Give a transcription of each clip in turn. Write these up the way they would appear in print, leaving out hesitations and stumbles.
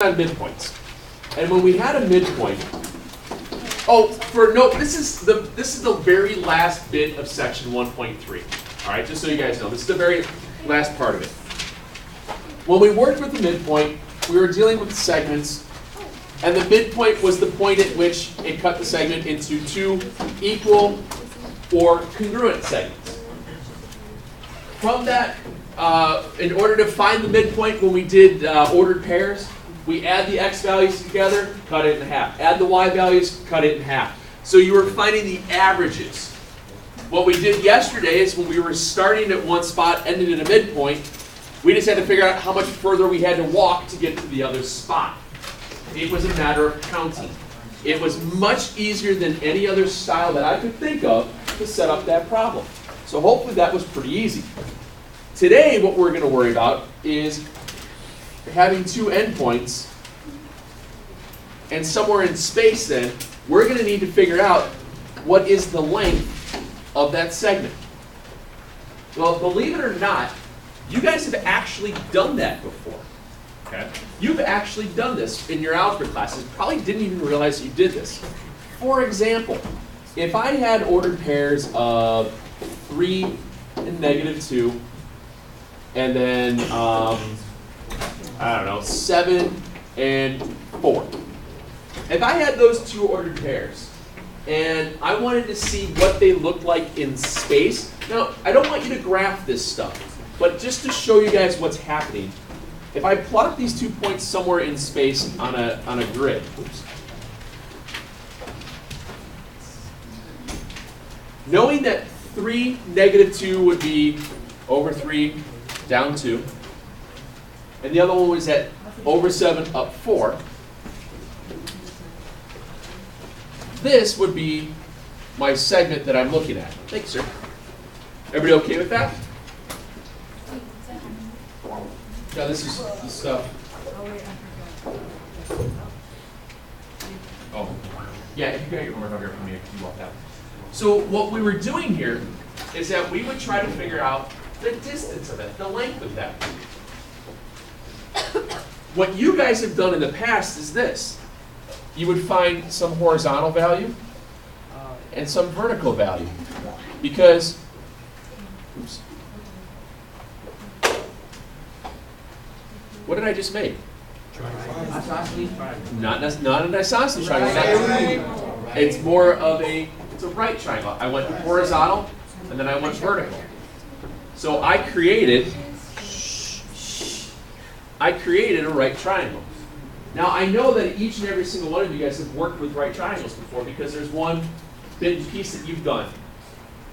on midpoints. And when we had a midpoint, this is the very last bit of section 1.3. All right, just so you guys know, this is the very last part of it. When we worked with the midpoint, we were dealing with segments, and the midpoint was the point at which it cut the segment into two equal or congruent segments. From that, in order to find the midpoint when we did ordered pairs, we add the x values together, cut it in half. Add the y values, cut it in half. So you were finding the averages. What we did yesterday is when we were starting at one spot, ending at a midpoint, we just had to figure out how much further we had to walk to get to the other spot. It was a matter of counting. It was much easier than any other style that I could think of to set up that problem. So hopefully that was pretty easy. Today, what we're going to worry about is having two endpoints, and somewhere in space then, we're going to need to figure out what is the length of that segment. Well, believe it or not, you guys have actually done that before. Okay? You've actually done this in your algebra classes. Probably didn't even realize you did this. For example, if I had ordered pairs of 3 and -2, and then, 7 and 4. If I had those two ordered pairs, and I wanted to see what they looked like in space, now, I don't want you to graph this stuff, but just to show you guys what's happening, if I plot these 2 points somewhere in space on a grid, knowing that 3, -2 would be over 3, down 2, and the other one was at over 7, up 4, this would be my segment that I'm looking at. Thanks, sir. Everybody okay with that? Now this is the stuff. Oh, yeah, if you got your homework over here for me, you walk out. So what we were doing here is that we would try to figure out the distance of it, the length of that. What you guys have done in the past is this. You would find some horizontal value and some vertical value. Because, what did I just make? Not an isosceles triangle. It's more of it's a right triangle. I went horizontal and then I went vertical. So I created a right triangle. Now I know that each and every single one of you guys have worked with right triangles before because there's one big piece that you've done.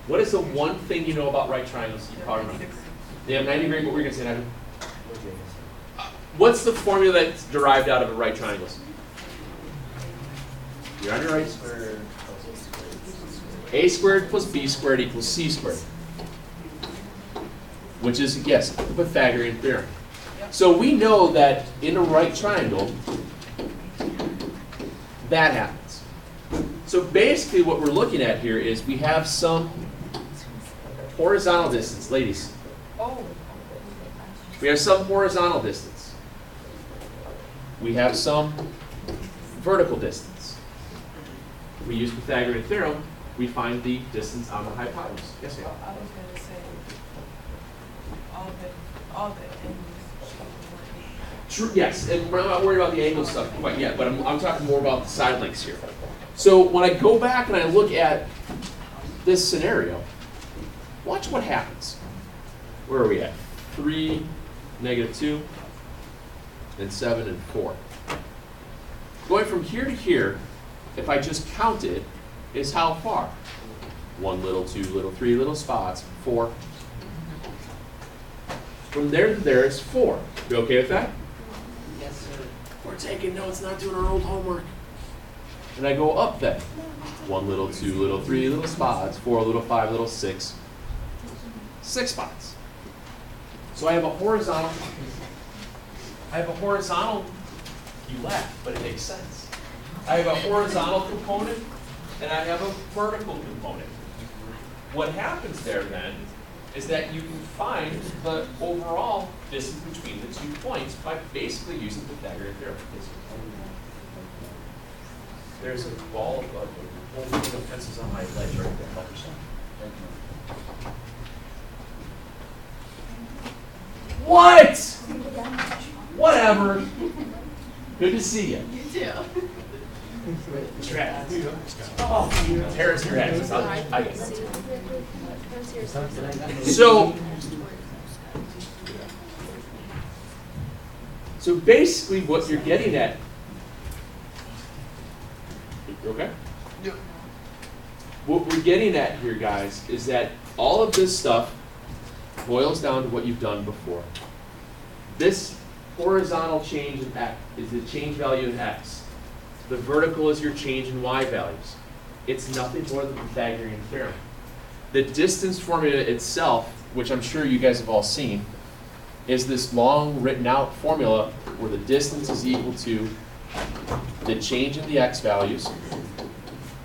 What is the one thing you know about right triangles you probably remember? They have 90 degrees. What were you going to say, Nigel? What's the formula that's derived out of a right triangle? You're on your right. A squared plus B squared equals C squared. Which is, yes, the Pythagorean theorem. So we know that in a right triangle, that happens. So basically what we're looking at here is we have some horizontal distance, ladies. We have some horizontal distance. We have some vertical distance. We use Pythagorean theorem, we find the distance on the hypotenuse. Yes, ma'am? I was going to say all the True, yes, and we're not worried about the angle stuff quite yet, but I'm talking more about the side lengths here. So when I go back and I look at this scenario, watch what happens. Where are we at? 3, -2, and 7 and 4. Going from here to here, if I just count it, is how far? 1 little, 2 little, 3 little spots, 4. From there to there is 4. You okay with that? Yes, sir. We're taking notes, not doing our old homework. And I go up then. 1 little, 2 little, 3 little spots, 4 little, 5 little, 6. 6 spots. So I have a horizontal. You laugh, but it makes sense. I have a horizontal component, and I have a vertical component. What happens there then is that you can find the overall distance between the 2 points by basically using the Pythagorean theorem. There's a ball of whole thing of pencils on my ledge right there. Help yourself. What? Whatever. Good to see you. You too. It's your hat. Oh, Tara's your hat. I get it. So basically what you're getting at, you okay? Yeah. What we're getting at here, guys, is that all of this stuff boils down to what you've done before. This horizontal change in x is the change value in x. The vertical is your change in y values. It's nothing more than the Pythagorean theorem. The distance formula itself, which I'm sure you guys have all seen, is this long written out formula where the distance is equal to the change in the x values,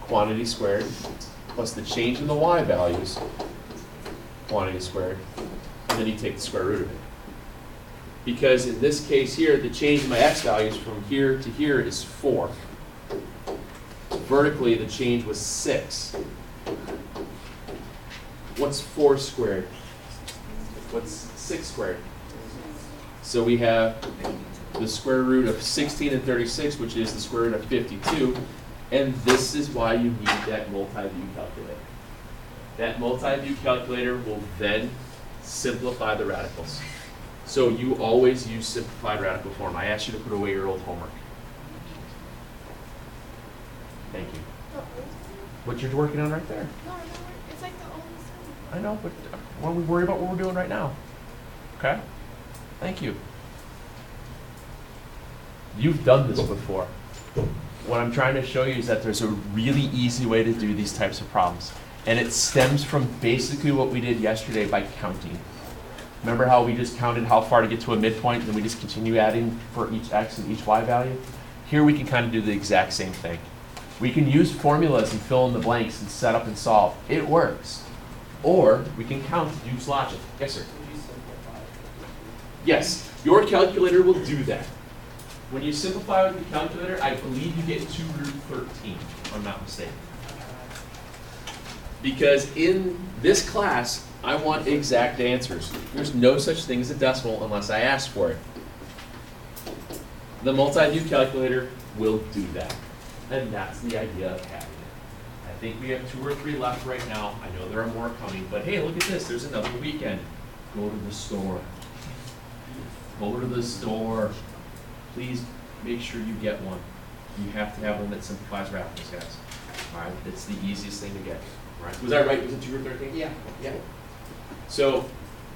quantity squared, plus the change in the y values, quantity squared, and then you take the square root of it. Because in this case here, the change in my x values from here to here is 4. Vertically, the change was 6. What's 4 squared? What's 6 squared? So we have the square root of 16 and 36, which is the square root of 52. And this is why you need that multi-view calculator. That multi-view calculator will then simplify the radicals. So you always use simplified radical form. I asked you to put away your old homework. Thank you. What you're working on right there. No, it's like the only thing. I know, but why don't we worry about what we're doing right now? Okay? Thank you. You've done this before. What I'm trying to show you is that there's a really easy way to do these types of problems. And it stems from basically what we did yesterday by counting. Remember how we just counted how far to get to a midpoint, and then we just continue adding for each x and each y value? Here we can kind of do the exact same thing. We can use formulas and fill in the blanks and set up and solve. It works. Or we can count and use logic. Yes, sir? Yes, your calculator will do that. When you simplify with the calculator, I believe you get 2 root 13, if I'm not mistaken. Because in this class, I want exact answers. There's no such thing as a decimal unless I ask for it. The multi-view calculator will do that. And that's the idea of having it. I think we have 2 or 3 left right now. I know there are more coming, but hey, look at this. There's another weekend. Go to the store. Go to the store. Please make sure you get one. You have to have one that simplifies radicals, guys. All right, it's the easiest thing to get. All right, was that right? Was it 2 or 13? Yeah. Yeah. So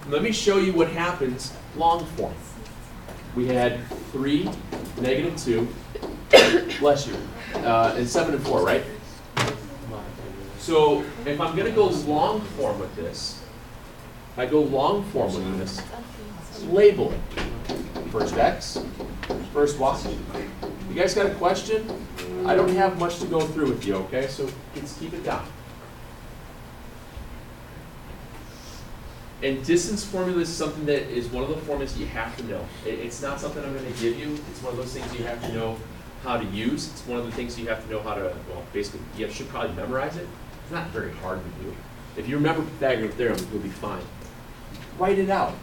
let me show you what happens long form. We had 3, -2, bless you, and 7 and 4, right? So if I'm going to go long form with this, if I go long form with this, label it. First x, first y. You guys got a question? I don't have much to go through with you, okay? So let's keep it down. And distance formula is something that is one of the formulas you have to know. It's not something I'm going to give you. It's one of those things you have to know how to use. It's one of the things you have to know how to, well, basically, you should probably memorize it. It's not very hard to do. If you remember Pythagorean theorem, you'll be fine. Write it out.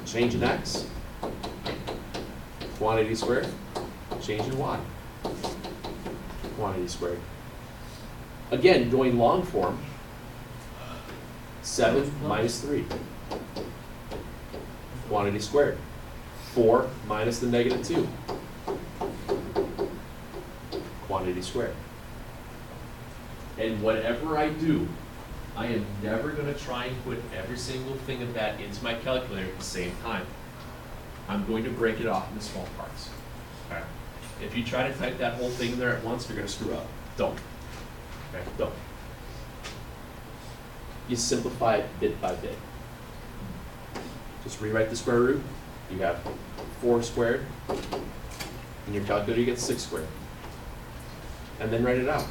Change in x, quantity squared, change in y, quantity squared. Again, going long form, 7 minus 3, quantity squared. 4 minus the -2, quantity squared. And whatever I do, I am never going to try and put every single thing of that into my calculator at the same time. I'm going to break it off into small parts. Okay? If you try to type that whole thing in there at once, you're going to screw up. Don't. Okay? Don't. You simplify it bit by bit. Just rewrite the square root. You have 4 squared. In your calculator, you get 6 squared. And then write it out.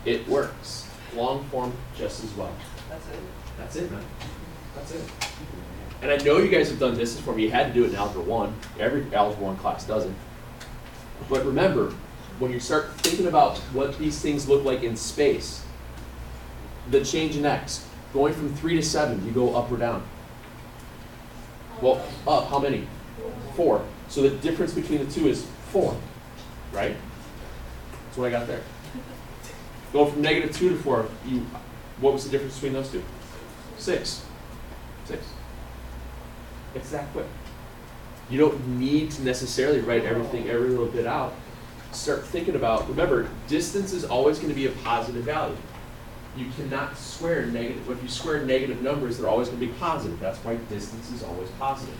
It works. Long form just as well. That's it. That's it, man. That's it. And I know you guys have done distance form. You had to do it in Algebra 1. Every Algebra 1 class does it. But remember, when you start thinking about what these things look like in space, the change in x, going from 3 to 7, you go up or down? Well, up, how many? 4. So the difference between the two is 4, right? That's what I got there. Go from -2 to 4, what was the difference between those two? 6. 6. It's that quick. You don't need to necessarily write everything, every little bit out. Start thinking about, remember, distance is always going to be a positive value. You cannot square negative. If you square negative numbers, they're always going to be positive. That's why distance is always positive.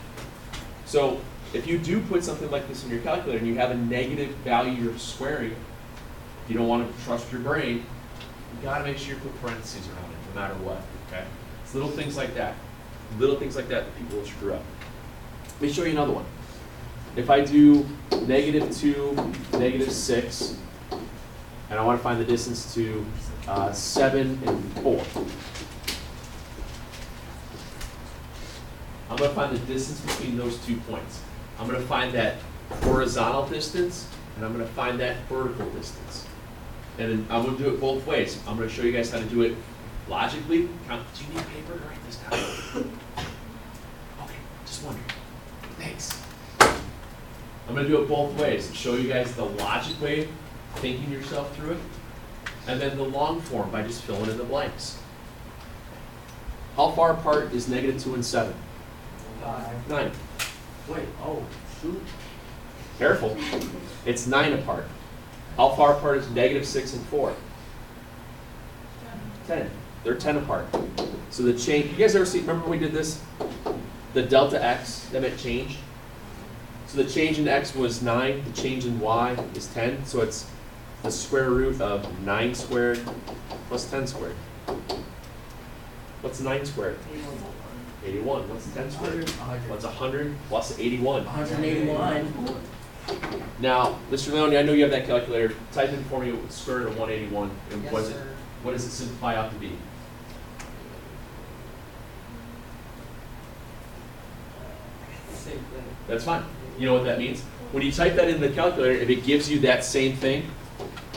So if you do put something like this in your calculator and you have a negative value you're squaring, if you don't want to trust your brain, you got to make sure you put parentheses around it, no matter what. Okay? It's little things like that. Little things like that people will screw up. Let me show you another one. If I do -2, -6, and I want to find the distance to 7 and 4. I'm going to find the distance between those 2 points. I'm going to find that horizontal distance, and I'm going to find that vertical distance. And then I'm going to do it both ways. I'm going to show you guys how to do it logically. Do you need paper to write this down? Okay, just wondering. Thanks. I'm going to do it both ways. Show you guys the logic way, thinking yourself through it, and then the long form by just filling in the blanks. How far apart is -2 and 7? 9. Wait, oh, shoot. Careful. It's 9 apart. How far apart is -6 and 4? 10. They're 10 apart. So the change, you guys ever see, remember when we did this? The delta x, that meant change. So the change in x was 9, the change in y is 10, so it's the square root of 9 squared plus 10 squared. What's 9 squared? 81. What's 10 squared? What's 100 plus 81? 181. Now, Mr. Leone, I know you have that calculator. Type in for me the square root of 181, and Yes, sir. what does it simplify out to be? Same thing. That's fine. You know what that means? When you type that in the calculator, if it gives you that same thing,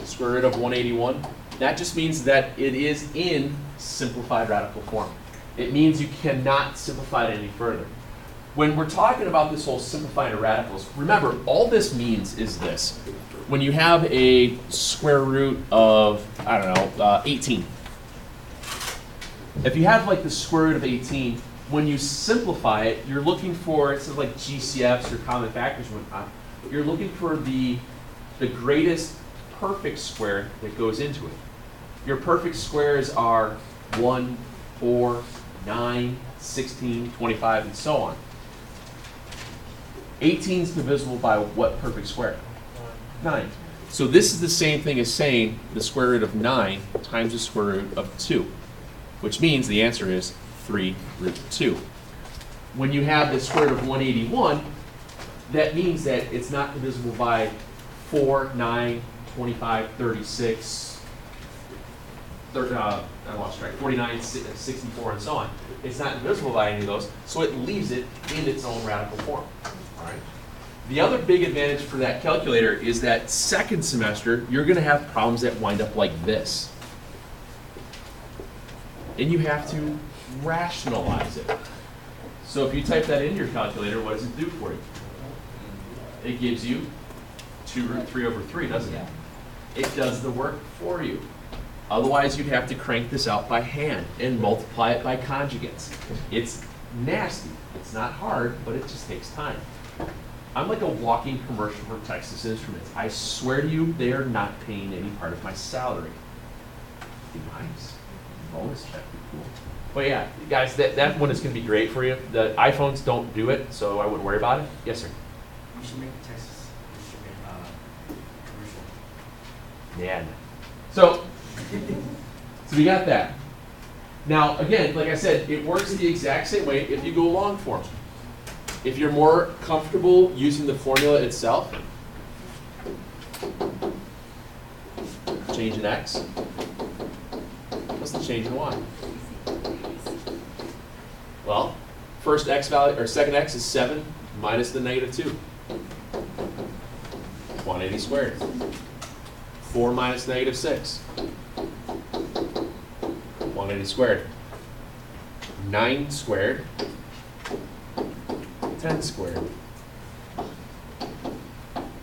square root of 181, that just means that it is in simplified radical form. It means you cannot simplify it any further. When we're talking about this whole simplifying of radicals, remember, all this means is this. When you have a square root of, I don't know, 18. If you have like the square root of 18, when you simplify it, you're looking for, it's sort of like GCFs or common factors and whatnot, you're looking for the greatest perfect square that goes into it. Your perfect squares are 1, 4, 9, 16, 25, and so on. 18 is divisible by what perfect square? 9. So this is the same thing as saying the square root of 9 times the square root of 2, which means the answer is 3 root 2. When you have the square root of 181, that means that it's not divisible by 4, 9, 25, 36, I lost track, 49, 64, and so on. It's not divisible by any of those, so it leaves it in its own radical form. All right. The other big advantage for that calculator is that second semester, you're going to have problems that wind up like this. And you have to rationalize it. So if you type that in your calculator, what does it do for you? It gives you 2 root 3 over 3, doesn't it? It does the work for you. Otherwise, you'd have to crank this out by hand and multiply it by conjugates. It's nasty. It's not hard, but it just takes time. I'm like a walking commercial for Texas Instruments. I swear to you, they are not paying any part of my salary. Be nice. Bonus check, be cool. But yeah, guys, that one is going to be great for you. The iPhones don't do it, so I wouldn't worry about it. Yes, sir. We should make a Texas Instrument commercial. Man. So we got that. Now, again, like I said, it works the exact same way if you go long form. If you're more comfortable using the formula itself, change in x, change in y? Well, first x value, or second x is 7 minus the negative 2. 180 squared. 4 minus negative 6. 180 squared. 9 squared. 10 squared.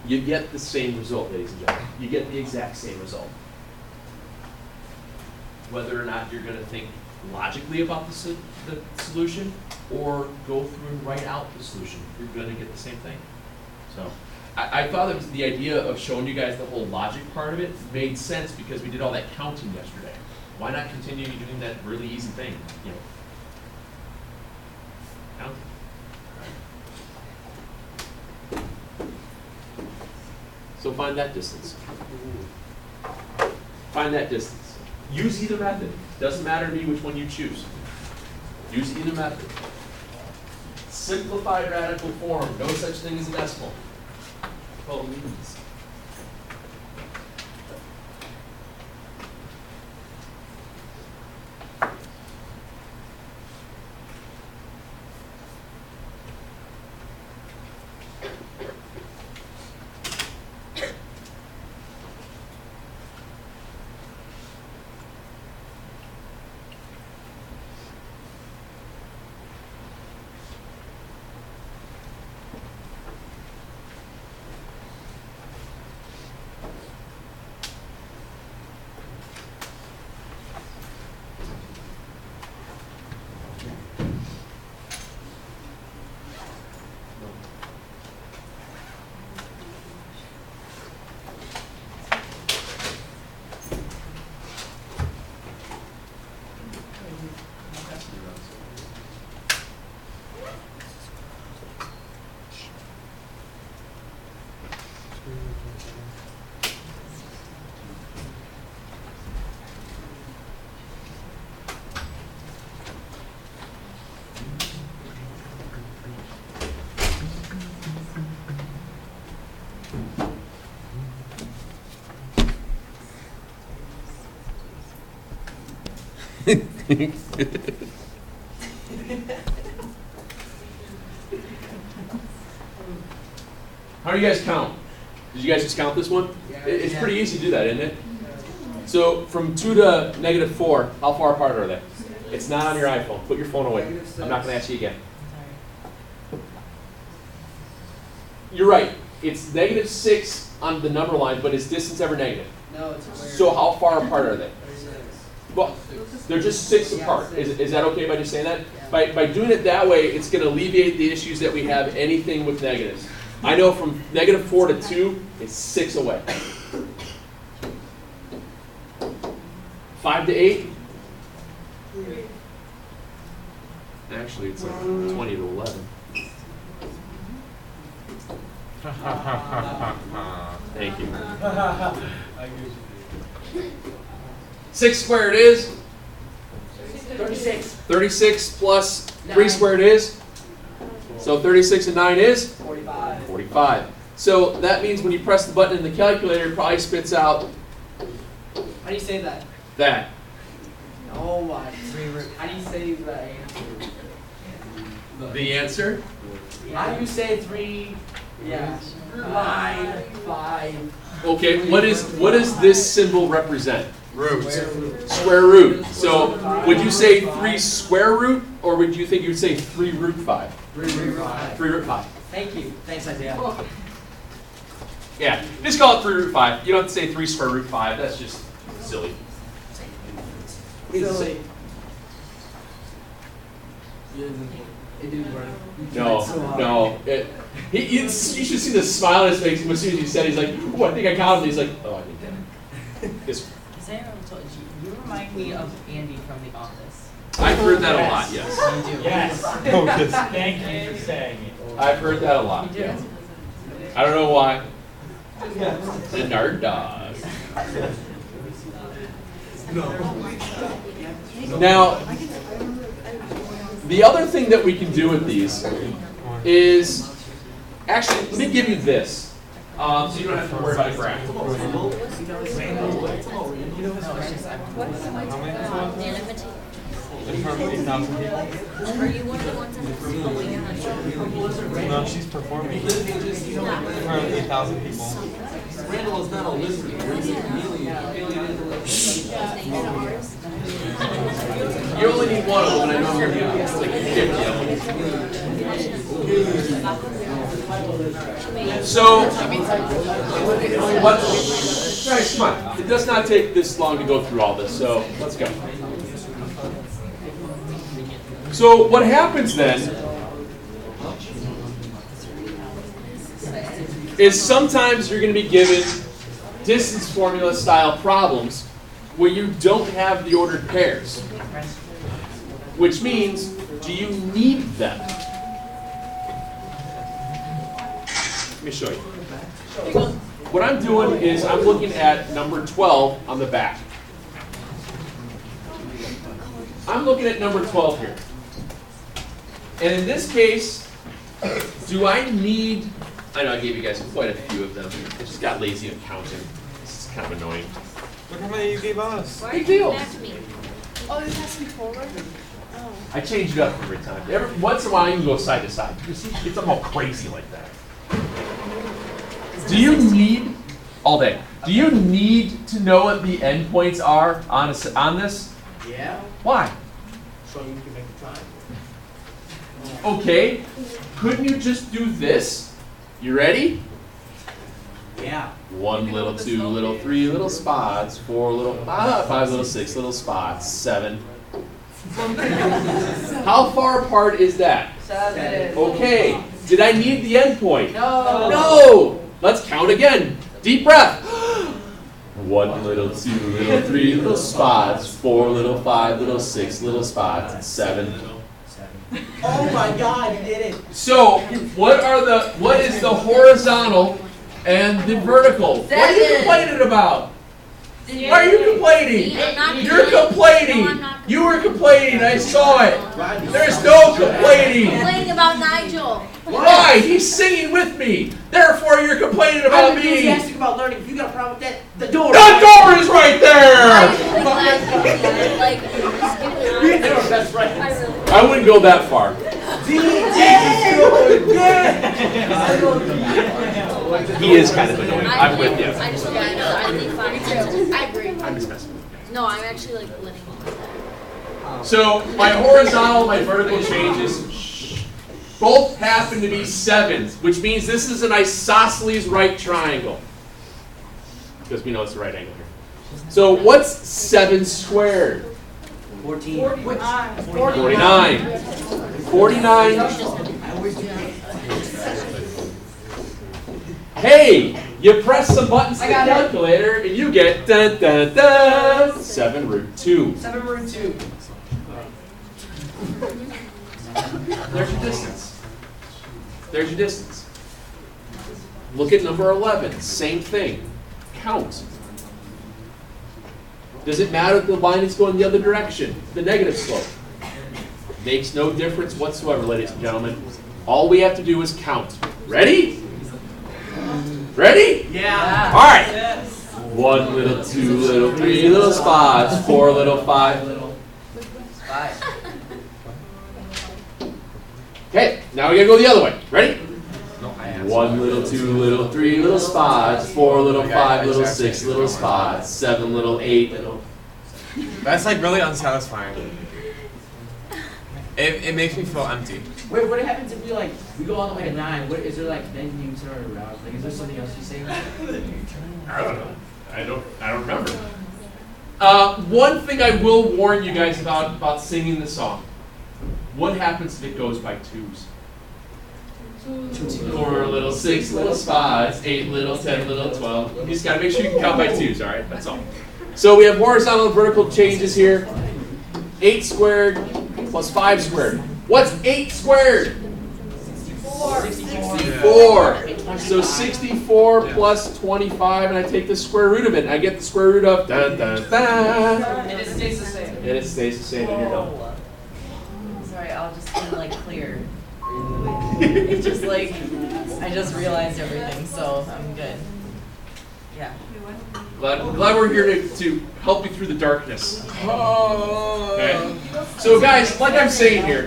You get the same result, ladies and gentlemen. You get the exact same result. Whether or not you're going to think logically about the solution or go through and write out the solution, you're going to get the same thing. So I thought that the idea of showing you guys the whole logic part of it made sense because we did all that counting yesterday. Why not continue doing that really easy thing? You know, counting. So find that distance. Find that distance. Use either method. Doesn't matter to me which one you choose. Use either method. Simplified radical form. No such thing as a decimal. Well, means. How do you guys count? Did you guys just count this one? It's pretty easy to do that, isn't it? So from 2 to negative 4, how far apart are they? It's not on your iPhone. Put your phone away. I'm not going to ask you again. You're right. It's negative 6 on the number line, but is distance ever negative? No, it's weird. So how far apart are they? 36. Well, they're just 6 Yeah, apart. 6. Is that okay by just saying that? Yeah. By doing it that way, it's going to alleviate the issues that we have anything with negatives. I know from negative 4 to 2, it's 6 away. 5 to 8? Actually, it's like 20 to 11. Thank you. 6 squared is? 36. 36 plus 3 9. squared is? So 36 and 9 is? 45. 45. So that means when you press the button in the calculator, it probably spits out How do you say that? that. Oh my. How do you say the answer? The answer? How do you say 3? Yeah. 9, 5. Okay, what does this symbol represent? Root. Square root. So would you say 3 square root, or would you think you'd say 3 root 5? 3 root 5. 3 root 5. Thank you. Thanks, Isaiah. Yeah, just call it 3 root 5. You don't have to say 3 square root 5. That's just silly. Silly. No. You should see the smile on his face as soon as you said it. He's like, oh, I think I got him. He's like, oh, I think that. This. Isaiah told you, you remind me of Andy from The Office. I've heard that a lot, yes. You do. Yes. Thank you for saying it. I've heard that a lot. You do. Yeah. I don't know why. The nerd dog. Now, the other thing that we can do with these is, actually, let me give you this, so you don't have to worry about a graph. No, it's just How many people? In front of 8,000 people? Are you one of the ones that's No, she's performing. In front of 8,000 people. Randall is not a lizard. He's a chameleon. You only need one of them, and I know you're gonna get like 50 of them. So, what? Guys, come on. It does not take this long to go through all this, so let's go. So, what happens then is sometimes you're going to be given distance formula style problems where you don't have the ordered pairs. Which means, do you need them? Let me show you. What I'm doing is I'm looking at number 12 on the back. I'm looking at number 12 here. And in this case, do I need, I know I gave you guys quite a few of them. I just got lazy at counting. This is kind of annoying. Look how many you gave us. Why are Big you deal. doing that to me? Oh, this has to be forward? Oh. I change it up every time. Every once in a while, you can go side to side. You see, it's all crazy like that. Do you need, all day, do you need to know what the endpoints are on this? Yeah. Why? So you can make the time. Okay, couldn't you just do this? You ready? Yeah. 1 little, 2 little, 3 little spots, 4 little, 5 little, 6 little spots, 7. How far apart is that? 7. Okay, did I need the endpoint? No. No! Let's count again. Deep breath. 1 little, 2 little, 3 little spots, 4 little, 5 little, 6 little spots, 7. Oh my God, you did it. So, what is the horizontal and the vertical? What are you 7. complaining about? Why are you complaining? I'm not You're complaining. No, I'm not. You were complaining. I saw it. There's no complaining. Complaining about Nigel. Why? He's singing with me. Therefore, you're complaining I'm about me. enthusiastic about learning. If you got a problem with that, the door. The door is right there. Like, just give it an That's right. I really. I wouldn't go that far. He is kind of annoying. I'm with you. I just want to know. I think 5 times. I agree. I'm just messing with you. No, I'm actually like winning all of that. So my horizontal, my vertical changes both happen to be 7s, which means this is an isosceles right triangle. Because we know it's the right angle here. So what's 7 squared? 14. 49. 49. Hey, you press some buttons on the calculator and you get 7 root 2. 7 root 2. There's your distance. There's your distance. Look at number 11. Same thing. Count. Does it matter if the line is going the other direction? The negative slope. Makes no difference whatsoever, ladies and gentlemen. All we have to do is count. Ready? Ready? Yeah. All right. 1 little, 2 little, 3 little spots, 4 little, 5 little. 5. Okay, now we gotta go the other way. Ready? 1 little, 2 little, 3 little spots, 4 little, 5 little, 6 little spots, 7 little, 8 little. That's like really unsatisfying. It makes me feel empty. Wait, what happens if we go on to like a 9? What is there then you turn it around? Like, is there something else you say? I don't know. I don't remember. One thing I will warn you guys about singing the song. What happens if it goes by 2s? 4 little, 6 little spots, 8 little, 10 little, 12. You just gotta make sure you can count by 2s, all right? That's all. So we have horizontal and vertical changes here. 8 squared plus 5 squared. What's 8 squared? 64. So 64 plus 25, and I take the square root of it, and I get the square root of dun dun dun. And it stays the same. And it stays the same, and you're done. Sorry, I'll just be like clear. It's just like, I just realized everything, so I'm good. Yeah. Glad we're here to help you through the darkness. Okay? So guys, like I'm saying here,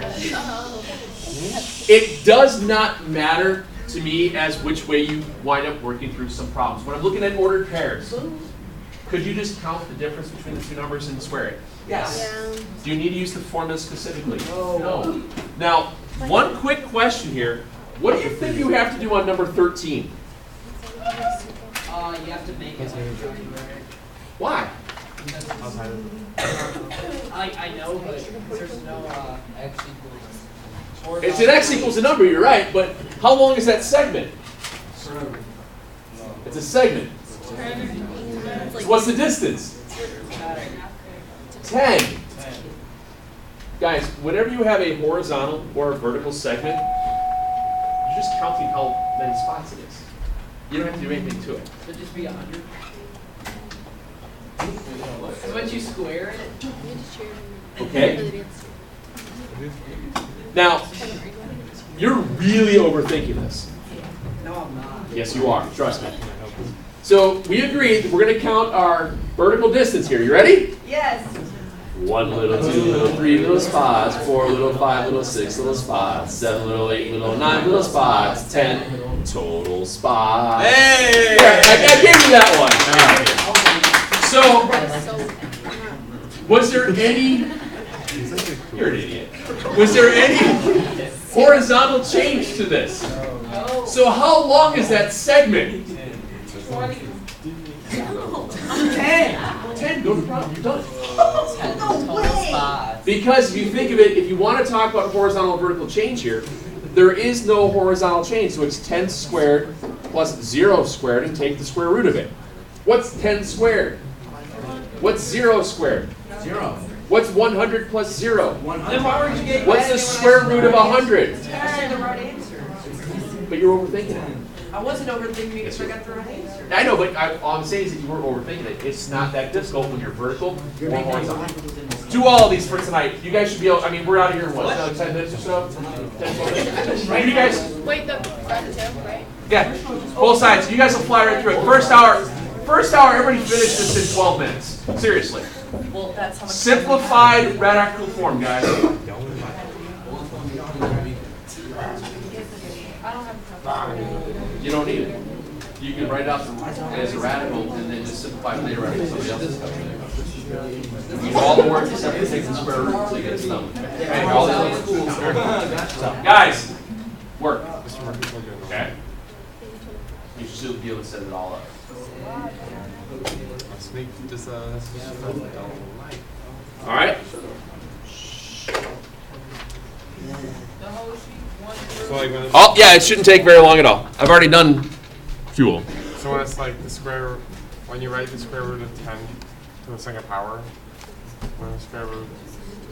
it does not matter to me as which way you wind up working through some problems. When I'm looking at ordered pairs, could you just count the difference between the two numbers and square it? Yes. Yeah. Do you need to use the formula specifically? No. Now, one quick question here. What do you think you have to do on number 13? You have to make it. Why? I know, but there's no x equals. It's an x equals a number, you're right, but how long is that segment? It's a segment. So what's the distance? 10. Guys, whenever you have a horizontal or a vertical segment, you're just counting how many spots it is. You don't have to do anything to it. Should just be 100. So once you square it, Okay? Now, you're really overthinking this. no, I'm not. Yes, you are. Trust me. So we agreed that we're going to count our vertical distance here. You ready? Yes. 1 little, 2 little, 3 little spots, 4 little, 5 little, 6 little spots, 7 little, 8 little, 9 little spots, 10 total spots. Hey! There, I gave you that one. So, was there any? You're an idiot. Was there any horizontal change to this? So how long is that segment? 10. Go to the problem. You're done. Because if you think of it, if you want to talk about horizontal and vertical change here, there is no horizontal change. So it's 10 squared plus 0 squared, and take the square root of it. What's 10 squared? What's 0 squared? 0. What's 100 plus 0? 100. Then why weren't you getting What's the square root of 100? I said the right answer. But you're overthinking it. I wasn't overthinking because I got the right answer. I know, but all I'm saying is that you weren't overthinking it. It's not that difficult when you're vertical or horizontal. Do all of these for tonight. You guys should be able, I mean, we're out of here in what, 10 minutes or so? 10, 12 minutes? Right, you guys? Wait, the front too, right? Yeah, both sides. You guys will fly right through it. First hour, everybody finish this in 12 minutes. Seriously. Well, that's how much. Simplified radical form, guys. I don't have. You don't need it. You can write it out as a radical and then just simplify it later on somebody else's calculator. You do all the work except for taking the square root until you get to number. Okay, all the other guys, work. Okay? You should still be able to set it all up. All right? Oh, yeah, it shouldn't take very long at all. I've already done fuel. So when it's like the square, when you write the square root of 10 to the second power, when the square root,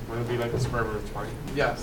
would it be like the square root of 20? Yes.